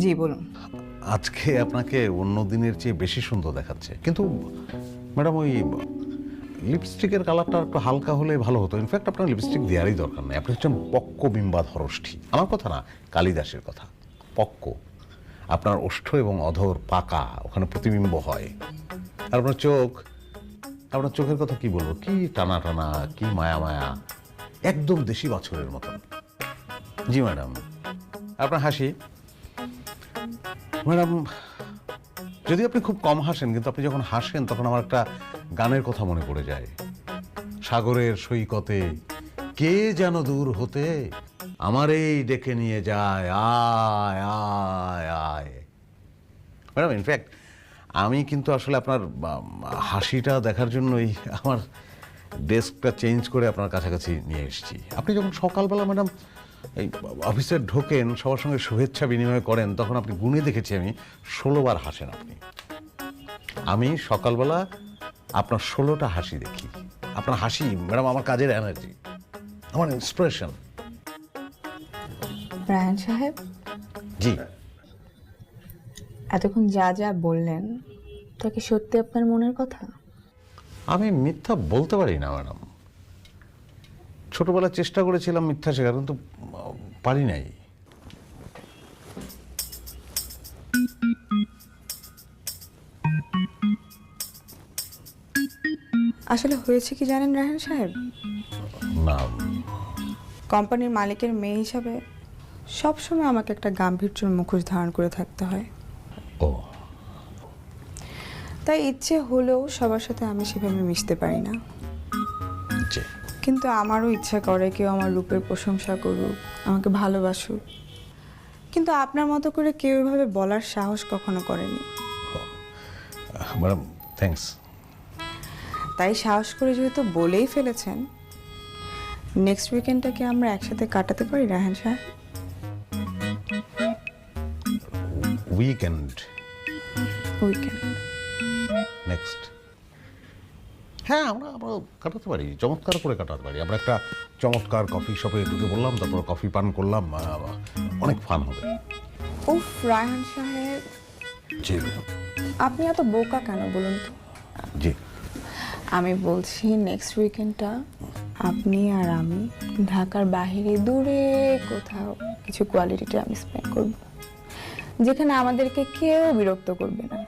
জি বলুন। আজকে আপনাকে অন্য দিনের চেয়ে বেশি সুন্দর দেখাচ্ছে, কিন্তু ম্যাডাম ওই লিপস্টিকের কালারটা একটু হালকা হলে ভালো হতো। ইনফ্যাক্ট আপনার লিপস্টিক দেওয়ারই দরকার নেই। আপনি হচ্ছেন পক্ক বিম্বাধরষ্ঠী। আমার কথা না, কালিদাসের কথা। পক্ক, আপনার ওষ্ঠ এবং অধর পাকা, ওখানে প্রতিবিম্ব হয়। আর আপনার চোখ, আপনার চোখের কথা কি বলবো, কি টানা টানা, কি মায়া মায়া, একদম দেশি বাছুরের মতন। জি ম্যাডাম। আপনার হাসি, ম্যাডাম যদি আপনি খুব কম হাসেন, কিন্তু আপনি যখন হাসেন তখন আমার একটা গানের কথা মনে পড়ে যায়। সাগরের সৈকতে কে যেন দূর হতে আমারেই ডেকে নিয়ে যায়, আয় আয় আয়। ম্যাডাম ইনফ্যাক্ট আমি কিন্তু আসলে আপনার হাসিটা দেখার জন্যই আমার ডেস্কটা চেঞ্জ করে আপনার কাছাকাছি নিয়ে এসেছি। আপনি যখন সকালবেলা ম্যাডাম এই অফিসে ঢোকেন, সবার সঙ্গে শুভেচ্ছা বিনিময় করেন, তখন আপনি গুণে দেখেছি আমি 16 বার হাসেন আপনি। আমি সকালবেলা আপনার 16টা হাসি দেখি। আপনার হাসি ম্যাডাম আমার কাজের এনার্জি, আমার ইন্সপিরেশন। রায়হান সাহেব, জি। এতক্ষণ যা যা বললেন তা কি সত্যি আপনার মনের কথা? আমি মিথ্যা বলতে পারি না ম্যাডাম। ছোটবেলায় চেষ্টা করেছিলাম মিথ্যা শেখার, কিন্তু পারি নাই। আসলে হয়েছে কি জানেন রায়হান সাহেব, না। কোম্পানির মালিকের মেয়ে হিসাবে সবসময় আমাকে একটা গাম্ভীর্যের মুখোশ ধারণ করে থাকতে হয়। ও, তাই ইচ্ছে হলেও সবার সাথে আমি সেভাবে মিশতে পারি না। জি। কিন্তু আমারও ইচ্ছা করে কেউ আমার রূপের প্রশংসা করুক, আমাকে ভালোবাসুক। কিন্তু আপনার মতো করে কেউ এভাবে বলার সাহস কখনো করেনি। Madam thanks. তাই সাহস করে যেহেতু বলেই ফেলেছেন, নেক্সট উইকেন্ডটাকে আমরা একসাথে কাটাতে পারি রায়হান সাহেব? উইকেন্ড? Weekend next? হ্যাঁ, আমরা আমরা কাটাতে পারি, চমৎকার করে কাটাতে পারি। আমরা একটা চমৎকার কফি শপে ঢুকে বললাম, তারপর কফি পান করলাম, অনেক ফান হবে। উফ রায়হান সাহেব, জি। আপনি এত বোকা কেন বলুন তো? জি। আমি বলছি নেক্সট উইকেন্ডটা আপনি আর আমি ঢাকার বাইরে দূরে কোথাও কিছু কোয়ালিটি টাইম স্পেন্ড করব, যেখানে আমাদেরকে কেউ বিরক্ত করবে না।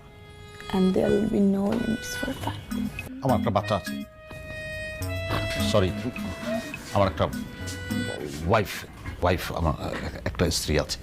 And there will be no limits for fun. আমার একটা বাচ্চা আছে, সরি, আমার একটা ওয়াইফ আমার একটা স্ত্রী আছে।